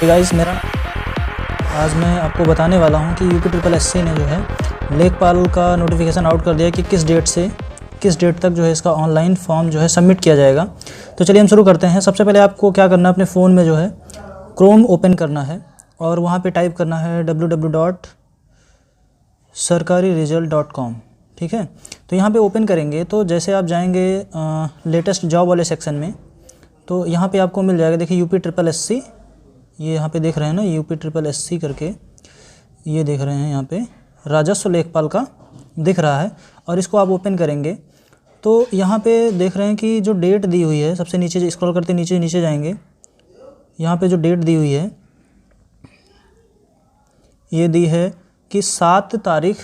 Guys आज मैं आपको बताने वाला हूं कि यूपी ट्रिपल एससी ने जो है लेखपाल का नोटिफिकेशन आउट कर दिया कि किस डेट से किस डेट तक जो है इसका ऑनलाइन फॉर्म जो है सबमिट किया जाएगा। तो चलिए हम शुरू करते हैं। सबसे पहले आपको क्या करना है, अपने फ़ोन में जो है क्रोम ओपन करना है और वहाँ पे टाइप करना है www.sarkariresult.com। ठीक है, तो यहाँ पे ओपन करेंगे तो जैसे आप जाएंगे लेटेस्ट जॉब वाले सेक्शन में, तो यहाँ पे आपको मिल जाएगा। देखिए यूपी ट्रिपल एससी, ये यहाँ पे देख रहे हैं ना, यूपी ट्रिपल एससी करके ये देख रहे हैं, यहाँ पे राजस्व लेखपाल का दिख रहा है। और इसको आप ओपन करेंगे तो यहाँ पे देख रहे हैं कि जो डेट दी हुई है, सबसे नीचे स्क्रॉल करते नीचे नीचे जाएंगे, यहाँ पे जो डेट दी हुई है ये दी है कि 7 तारीख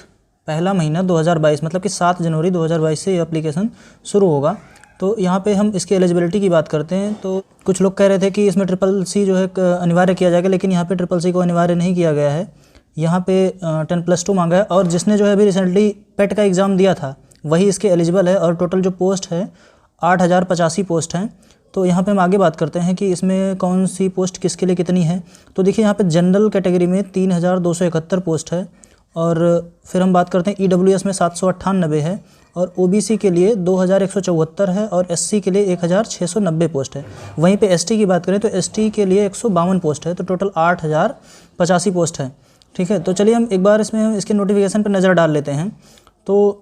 पहला महीना 2022, मतलब कि 7 जनवरी 2022 से ये एप्लीकेशन शुरू होगा। तो यहाँ पे हम इसकी एलिजिबिलिटी की बात करते हैं। तो कुछ लोग कह रहे थे कि इसमें ट्रिपल सी जो है अनिवार्य किया जाएगा, लेकिन यहाँ पे ट्रिपल सी को अनिवार्य नहीं किया गया है। यहाँ पे 10+2 मांगा है और जिसने जो है अभी रिसेंटली पेट का एग्ज़ाम दिया था वही इसके एलिजिबल है। और टोटल जो पोस्ट है 8085 पोस्ट हैं। तो यहाँ पे हम आगे बात करते हैं कि इसमें कौन सी पोस्ट किसके लिए कितनी है। तो देखिए यहाँ पे जनरल कैटेगरी में 3271 पोस्ट है, और फिर हम बात करते हैं ईडब्ल्यूएस में 798 है, और ओबीसी के लिए 2174 है, और एससी के लिए 1690 पोस्ट है। वहीं पे एसटी की बात करें तो एसटी के लिए 152 पोस्ट है, तो टोटल 8085 पोस्ट है। ठीक है, तो चलिए हम एक बार इसमें इसके नोटिफिकेशन पर नज़र डाल लेते हैं। तो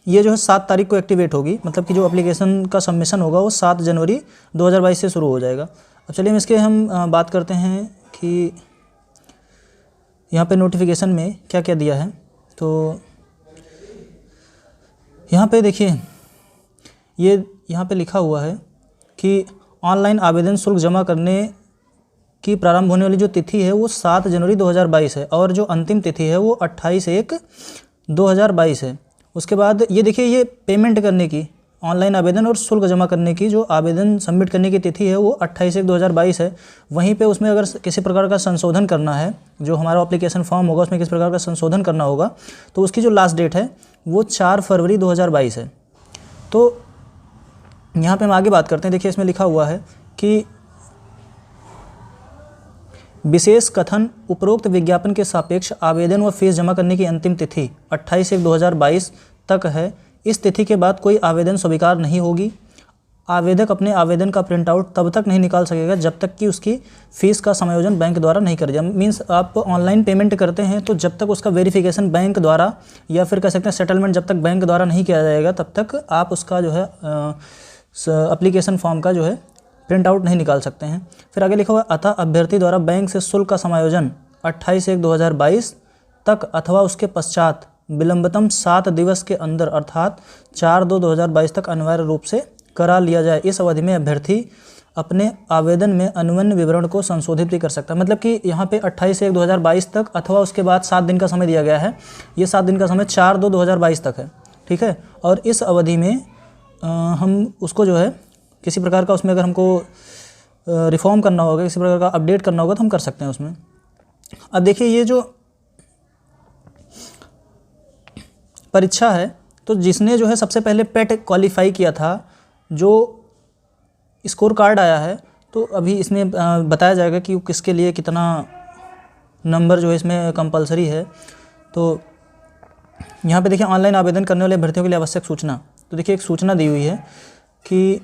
ये जो है 7 तारीख को एक्टिवेट होगी, मतलब कि जो एप्लीकेशन का सबमिशन होगा वो 7 जनवरी 2022 से शुरू हो जाएगा। अब चलिए हम बात करते हैं कि यहाँ पे नोटिफिकेशन में क्या क्या दिया है। तो यहाँ पे देखिए ये यहाँ पे लिखा हुआ है कि ऑनलाइन आवेदन शुल्क जमा करने की प्रारंभ होने वाली जो तिथि है वो 7 जनवरी 2022 है, और जो अंतिम तिथि है वो 28/1/2022 है। उसके बाद ये देखिए, ये पेमेंट करने की, ऑनलाइन आवेदन और शुल्क जमा करने की जो आवेदन सबमिट करने की तिथि है वो 28/1/2022 है। वहीं पे उसमें अगर किसी प्रकार का संशोधन करना है, जो हमारा एप्लीकेशन फॉर्म होगा उसमें किस प्रकार का संशोधन करना होगा, तो उसकी जो लास्ट डेट है वो 4 फरवरी 2022 है। तो यहाँ पे हम आगे बात करते हैं। देखिए इसमें लिखा हुआ है कि विशेष कथन उपरोक्त विज्ञापन के सापेक्ष आवेदन व फीस जमा करने की अंतिम तिथि 28/1/2022 तक है। इस तिथि के बाद कोई आवेदन स्वीकार नहीं होगी। आवेदक अपने आवेदन का प्रिंट आउट तब तक नहीं निकाल सकेगा जब तक कि उसकी फ़ीस का समायोजन बैंक द्वारा नहीं कर दिया। मीन्स आप ऑनलाइन पेमेंट करते हैं तो जब तक उसका वेरिफिकेशन बैंक द्वारा, या फिर कह सकते हैं सेटलमेंट जब तक बैंक द्वारा नहीं किया जाएगा तब तक आप उसका जो है एप्लीकेशन फॉर्म का जो है प्रिंट आउट नहीं निकाल सकते हैं। फिर आगे लिखा हुआ, अतः अभ्यर्थी द्वारा बैंक से शुल्क का समायोजन 28/1/2022 तक अथवा उसके पश्चात विलंबतम 7 दिवस के अंदर अर्थात 4/2/2022 तक अनिवार्य रूप से करा लिया जाए। इस अवधि में अभ्यर्थी अपने आवेदन में अनुमन्य विवरण को संशोधित भी कर सकता है। मतलब कि यहाँ पे 28/1/2022 तक अथवा उसके बाद 7 दिन का समय दिया गया है। ये 7 दिन का समय 4/2/2022 तक है। ठीक है, और इस अवधि में हम उसको जो है किसी प्रकार का उसमें अगर हमको रिफॉर्म करना होगा, किसी प्रकार का अपडेट करना होगा तो हम कर सकते हैं उसमें। अब देखिए ये जो परीक्षा है, तो जिसने जो है सबसे पहले पेट क्वालिफाई किया था, जो स्कोर कार्ड आया है, तो अभी इसमें बताया जाएगा कि किसके लिए कितना नंबर जो है इसमें कंपलसरी है। तो यहाँ पे देखिए ऑनलाइन आवेदन करने वाले अभ्यर्थियों के लिए आवश्यक सूचना। तो देखिए एक सूचना दी हुई है कि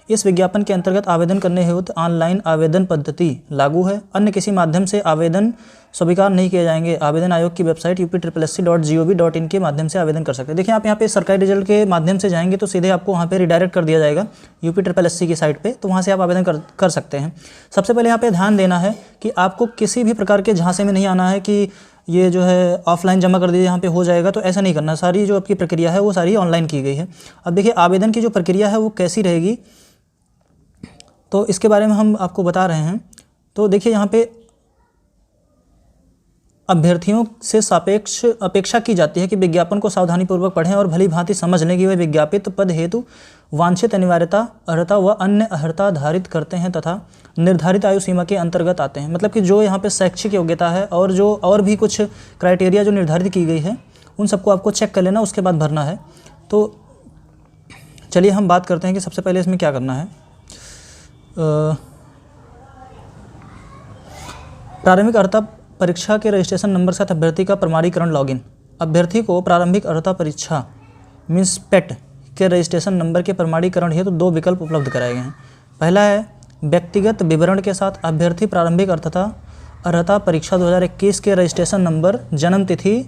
इस विज्ञापन के अंतर्गत आवेदन करने हेतु ऑनलाइन आवेदन पद्धति लागू है। अन्य किसी माध्यम से आवेदन स्वीकार नहीं किए जाएंगे। आवेदन आयोग की वेबसाइट uptripplesc.gov.in के माध्यम से आवेदन कर सकते हैं। देखिए आप यहाँ पे सरकारी रिजल्ट के माध्यम से जाएंगे तो सीधे आपको वहाँ पे रिडायरेक्ट कर दिया जाएगा यूपी ट्रिपल एससी की साइट पे, तो वहाँ से आप आवेदन कर सकते हैं। सबसे पहले यहाँ पे ध्यान देना है कि आपको किसी भी प्रकार के झांसे में नहीं आना है कि ये जो है ऑफलाइन जमा कर दीजिए यहाँ पे हो जाएगा, तो ऐसा नहीं करना। सारी जो आपकी प्रक्रिया है वो सारी ऑनलाइन की गई है। अब देखिए आवेदन की जो प्रक्रिया है वो कैसी रहेगी, तो इसके बारे में हम आपको बता रहे हैं। तो देखिए यहाँ पे अभ्यर्थियों से अपेक्षा की जाती है कि विज्ञापन को सावधानीपूर्वक पढ़ें और भली भांति समझ लें कि वे विज्ञापित पद हेतु वांछित अनिवार्यता, अर्हता व अन्य अर्हता धारित करते हैं तथा निर्धारित आयु सीमा के अंतर्गत आते हैं। मतलब कि जो यहाँ पे शैक्षिक योग्यता है और जो और भी कुछ क्राइटेरिया जो निर्धारित की गई है उन सबको आपको चेक कर लेना, उसके बाद भरना है। तो चलिए हम बात करते हैं कि सबसे पहले इसमें क्या करना है। प्रारंभिक अर्हता परीक्षा के रजिस्ट्रेशन नंबर के साथ अभ्यर्थी का प्रमाणीकरण लॉगिन। अभ्यर्थी को प्रारंभिक अर्हता परीक्षा मीन्स पेट के रजिस्ट्रेशन नंबर के प्रमाणीकरण हेतु 2 विकल्प उपलब्ध कराए गए हैं। पहला है व्यक्तिगत विवरण के साथ अभ्यर्थी प्रारंभिक अर्हता परीक्षा 2021 के रजिस्ट्रेशन नंबर, जन्म तिथि,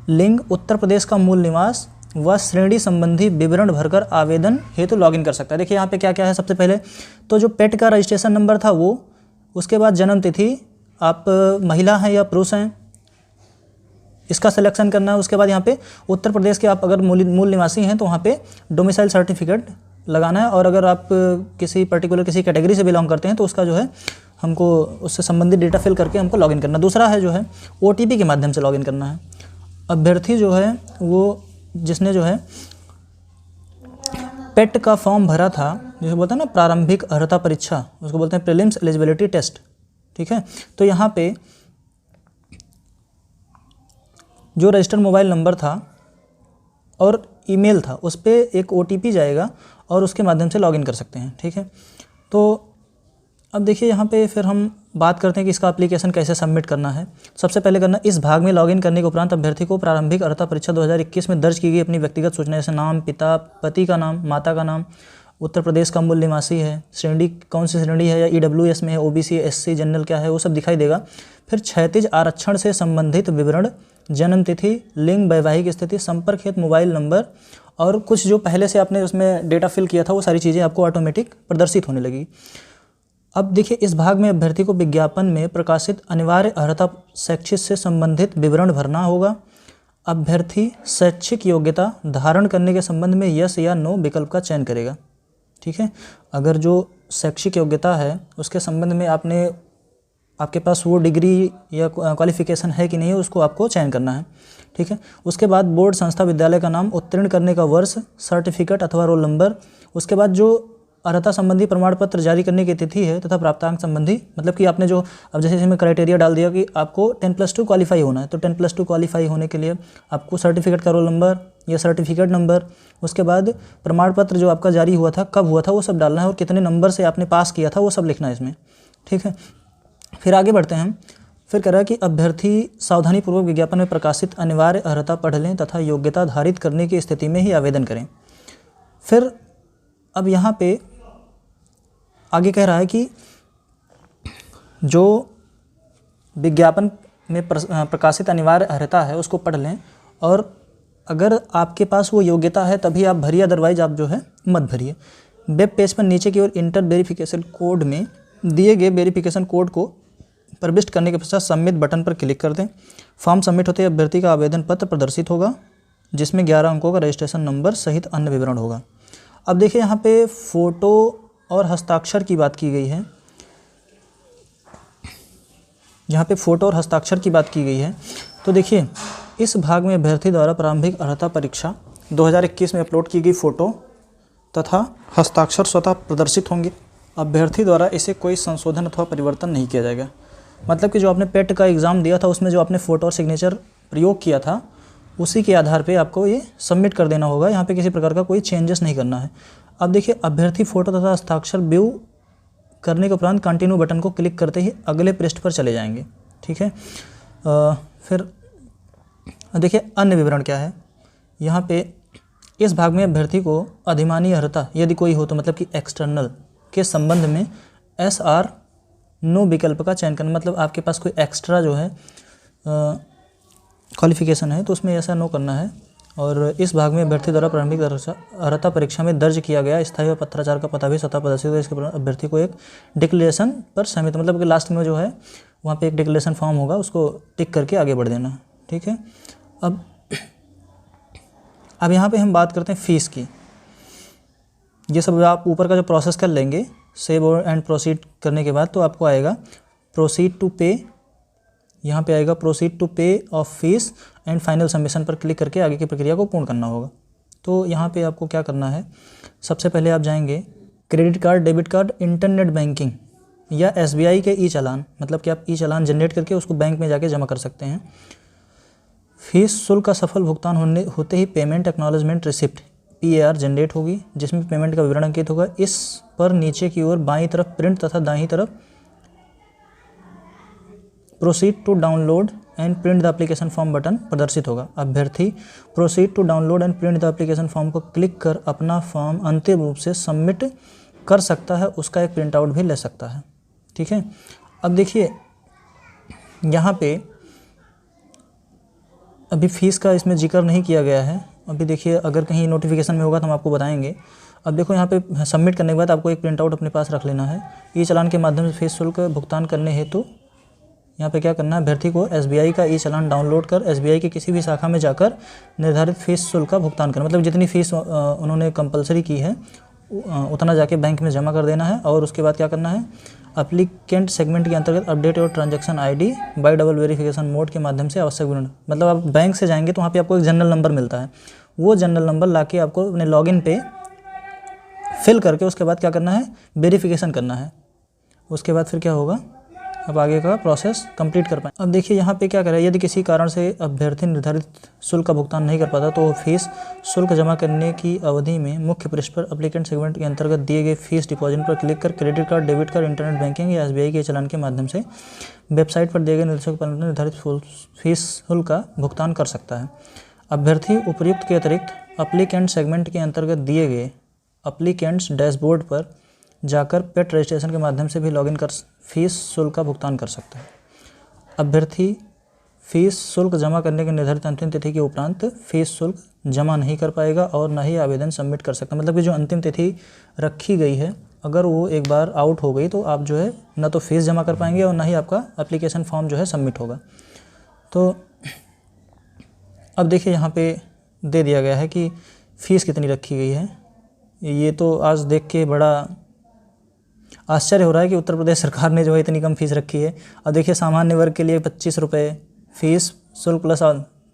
लिंग, उत्तर प्रदेश का मूल निवास व श्रेणी संबंधी विवरण भरकर आवेदन हेतु लॉगिन कर सकता है। देखिए यहाँ पे क्या क्या है। सबसे पहले तो जो पेट का रजिस्ट्रेशन नंबर था वो, उसके बाद जन्म तिथि, आप महिला हैं या पुरुष हैं इसका सिलेक्शन करना है। उसके बाद यहाँ पे उत्तर प्रदेश के आप अगर मूल निवासी हैं तो वहाँ पे डोमिसाइल सर्टिफिकेट लगाना है, और अगर आप किसी पर्टिकुलर किसी कैटेगरी से बिलोंग करते हैं तो उसका जो है हमको उससे संबंधित डेटा फिल करके हमको लॉगिन करना। दूसरा है जो है OTP के माध्यम से लॉगिन करना है। अभ्यर्थी जो है वो जिसने जो है पेट का फॉर्म भरा था, जिसे बोलते हैं ना प्रारंभिक अर्हता परीक्षा, उसको बोलते हैं प्रीलिम्स एलिजिबिलिटी टेस्ट, ठीक है। तो यहाँ पे जो रजिस्टर्ड मोबाइल नंबर था और ईमेल था उस पर एक OTP जाएगा और उसके माध्यम से लॉगिन कर सकते हैं, ठीक है। तो अब देखिए यहाँ पे फिर हम बात करते हैं कि इसका एप्लीकेशन कैसे सबमिट करना है। सबसे पहले करना, इस भाग में लॉगिन करने के उपरांत अभ्यर्थी को प्रारंभिक अर्हता परीक्षा 2021 में दर्ज की गई अपनी व्यक्तिगत सूचना जैसे नाम, पिता, पति का नाम, माता का नाम, उत्तर प्रदेश का मूल निवासी है, श्रेणी कौन सी श्रेणी है, या EWS में है, OBC, SC, जनरल क्या है, वो सब दिखाई देगा। फिर क्षैतिज आरक्षण से संबंधित विवरण, जन्म तिथि, लिंग, वैवाहिक स्थिति, संपर्क हेतु मोबाइल नंबर और कुछ जो पहले से आपने उसमें डेटा फिल किया था वो सारी चीज़ें आपको ऑटोमेटिक प्रदर्शित होने लगी। अब देखिए इस भाग में अभ्यर्थी को विज्ञापन में प्रकाशित अनिवार्य अर्हता शैक्षिक से संबंधित विवरण भरना होगा। अभ्यर्थी शैक्षिक योग्यता धारण करने के संबंध में यस या नो विकल्प का चयन करेगा, ठीक है। अगर जो शैक्षिक योग्यता है उसके संबंध में आपके पास वो डिग्री या क्वालिफिकेशन है कि नहीं है उसको आपको चयन करना है, ठीक है। उसके बाद बोर्ड, संस्था, विद्यालय का नाम, उत्तीर्ण करने का वर्ष, सर्टिफिकेट अथवा रोल नंबर, उसके बाद जो अर्हता संबंधी प्रमाण पत्र जारी करने की तिथि है तथा प्राप्तांक संबंधी, मतलब कि आपने जो अब जैसे इसमें क्राइटेरिया डाल दिया कि आपको 10+2 क्वालिफाई होना है, तो 10+2 क्वालिफाई होने के लिए आपको सर्टिफिकेट का रोल नंबर या सर्टिफिकेट नंबर, उसके बाद प्रमाण पत्र जो आपका जारी हुआ था कब हुआ था वो सब डालना है, और कितने नंबर से आपने पास किया था वो सब लिखना है इसमें, ठीक है। फिर आगे बढ़ते हैं। फिर कह रहा है कि अभ्यर्थी सावधानीपूर्वक विज्ञापन में प्रकाशित अनिवार्य अर्हता पढ़ लें तथा योग्यता धारित करने की स्थिति में ही आवेदन करें। फिर अब यहाँ पे आगे कह रहा है कि जो विज्ञापन में प्रकाशित अनिवार्य अर्हता है उसको पढ़ लें, और अगर आपके पास वो योग्यता है तभी आप भरिए, अदरवाइज आप जो है मत भरिए। वेब पेज पर नीचे की ओर इंटर वेरिफिकेशन कोड में दिए गए वेरिफिकेशन कोड को प्रविष्ट करने के पश्चात सबमिट बटन पर क्लिक कर दें। फॉर्म सबमिट होते ही अभ्यर्थी का आवेदन पत्र प्रदर्शित होगा जिसमें 11 अंकों का रजिस्ट्रेशन नंबर सहित अन्य विवरण होगा। अब देखिए यहाँ पे फ़ोटो और हस्ताक्षर की बात की गई है। यहाँ पे फ़ोटो और हस्ताक्षर की बात की गई है, तो देखिए इस भाग में अभ्यर्थी द्वारा प्रारंभिक अर्हता परीक्षा 2021 में अपलोड की गई फ़ोटो तथा हस्ताक्षर स्वतः प्रदर्शित होंगे। अभ्यर्थी द्वारा इसे कोई संशोधन अथवा परिवर्तन नहीं किया जाएगा। मतलब कि जो आपने पेट का एग्ज़ाम दिया था उसमें जो आपने फ़ोटो और सिग्नेचर प्रयोग किया था उसी के आधार पे आपको ये सबमिट कर देना होगा। यहाँ पे किसी प्रकार का कोई चेंजेस नहीं करना है। अब देखिए अभ्यर्थी फ़ोटो तथा हस्ताक्षर व्यू करने के उपरांत कंटिन्यू बटन को क्लिक करते ही अगले पृष्ठ पर चले जाएंगे, ठीक है। फिर देखिए अन्य विवरण क्या है। यहाँ पे इस भाग में अभ्यर्थी को अधिमानी अर्हता यदि कोई हो तो मतलब कि एक्सटर्नल के संबंध में SR नो विकल्प का चयन करना। मतलब आपके पास कोई एक्स्ट्रा जो है क्वालिफिकेशन है तो उसमें ऐसा नो करना है। और इस भाग में अभ्यर्थी द्वारा प्रारंभिक अर्हता परीक्षा में दर्ज किया गया स्थायी व पत्राचार का पता भी स्वतः प्रदर्शित है। इसके अभ्यर्थी को एक डिक्लेरेशन पर सहमति, मतलब कि लास्ट में जो है वहाँ पे एक डिक्लेरेशन फॉर्म होगा उसको टिक करके आगे बढ़ देना है, ठीक है। अब यहाँ पे हम बात करते हैं फ़ीस की। ये सब आप ऊपर का जो प्रोसेस कर लेंगे सेव एंड प्रोसीड करने के बाद तो आपको आएगा प्रोसीड टू पे, यहाँ पे आएगा प्रोसीड टू पे of fees and final submission पर क्लिक करके आगे की प्रक्रिया को पूर्ण करना होगा। तो यहाँ पे आपको क्या करना है, सबसे पहले आप जाएंगे credit card, debit card, internet banking या SBI के ई चालान, मतलब कि आप ई चालान जनरेट करके उसको बैंक में जाके जमा कर सकते हैं। फीस शुल्क का सफल भुगतान होते ही payment acknowledgement receipt PAR generate होगी जिसमें पेमेंट का विवरण अंकित होगा। इस पर नीचे की ओर बाईं तरफ प्रिंट तथा दाईं तरफ proceed to download and print the application form button प्रदर्शित होगा। अभ्यर्थी proceed to download and print the application form को क्लिक कर अपना फॉर्म अंतिम रूप से सबमिट कर सकता है, उसका एक प्रिंट आउट भी ले सकता है। ठीक है, अब देखिए यहाँ पे अभी फ़ीस का इसमें जिक्र नहीं किया गया है। अभी देखिए अगर कहीं नोटिफिकेशन में होगा तो हम आपको बताएंगे। अब देखो यहाँ पे सबमिट करने के बाद आपको एक प्रिंट आउट अपने पास रख लेना है। ई चालान के माध्यम से फीस शुल्क भुगतान करने हेतु यहाँ पे क्या करना है, अभ्यर्थी को SBI का ई चालान डाउनलोड कर SBI की किसी भी शाखा में जाकर निर्धारित फीस शुल्क का भुगतान करना, मतलब जितनी फ़ीस उन्होंने कंपलसरी की है उतना जाके बैंक में जमा कर देना है। और उसके बाद क्या करना है, एप्लीकेंट सेगमेंट के अंतर्गत अपडेट और transaction ID bye double verification mode के माध्यम से आवश्यक विवरण, मतलब आप बैंक से जाएंगे तो वहाँ पे आपको एक जनरल नंबर मिलता है, वो जनरल नंबर लाके आपको अपने लॉगिन पे फिल करके उसके बाद क्या करना है, वेरिफिकेशन करना है। उसके बाद फिर क्या होगा, अब आगे का प्रोसेस कंप्लीट कर पाए। अब देखिए यहाँ पे क्या करें, यदि किसी कारण से अभ्यर्थी निर्धारित शुल्क का भुगतान नहीं कर पाता तो वो फीस शुल्क जमा करने की अवधि में मुख्य पृष्ठ पर एप्लीकेंट सेगमेंट के अंतर्गत दिए गए फीस डिपॉजिट पर क्लिक कर credit card, debit card, internet banking या SBI के चालान के माध्यम से वेबसाइट पर दिए गए निर्देशों पर निर्धारित फीस शुल्क का भुगतान कर सकता है। अभ्यर्थी उपर्युक्त के अतिरिक्त एप्लीकेंट सेगमेंट के अंतर्गत दिए गए एप्लीकेंट्स डैशबोर्ड पर जाकर पेट रजिस्ट्रेशन के माध्यम से भी लॉगिन कर फीस शुल्क का भुगतान कर सकता है। अभ्यर्थी फीस शुल्क जमा करने के निर्धारित अंतिम तिथि के उपरांत फीस शुल्क जमा नहीं कर पाएगा और न ही आवेदन सबमिट कर सकता। मतलब कि जो अंतिम तिथि रखी गई है अगर वो एक बार आउट हो गई तो आप जो है न तो फीस जमा कर पाएंगे और न ही आपका एप्लीकेशन फॉर्म जो है सबमिट होगा। तो अब देखिए यहाँ पे दे दिया गया है कि फ़ीस कितनी रखी गई है। ये तो आज देख के बड़ा आश्चर्य हो रहा है कि उत्तर प्रदेश सरकार ने जो है इतनी कम फीस रखी है। अब देखिए सामान्य वर्ग के लिए 25 रुपये फीस शुल्क प्लस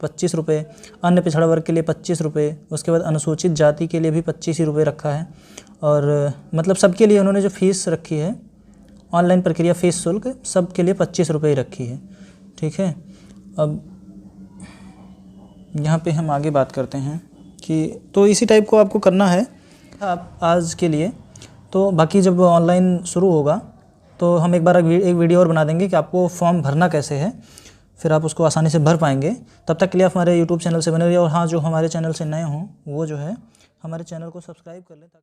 25 रुपये, अन्य पिछड़ा वर्ग के लिए 25 रुपये, उसके बाद अनुसूचित जाति के लिए भी 25 ही रुपये रखा है। और मतलब सबके लिए उन्होंने जो फ़ीस रखी है ऑनलाइन प्रक्रिया फ़ीस शुल्क सबके लिए 25 रुपये ही रखी है। ठीक है, अब यहाँ पे हम आगे बात करते हैं कि तो इसी टाइप को आपको करना है आप आज के लिए। तो बाकी जब ऑनलाइन शुरू होगा तो हम एक बार एक वीडियो और बना देंगे कि आपको फॉर्म भरना कैसे है, फिर आप उसको आसानी से भर पाएंगे। तब तक के लिए आप हमारे YouTube चैनल से बने रहिए। और हाँ, जो हमारे चैनल से नए हों वो जो है हमारे चैनल को सब्सक्राइब कर लें ताकि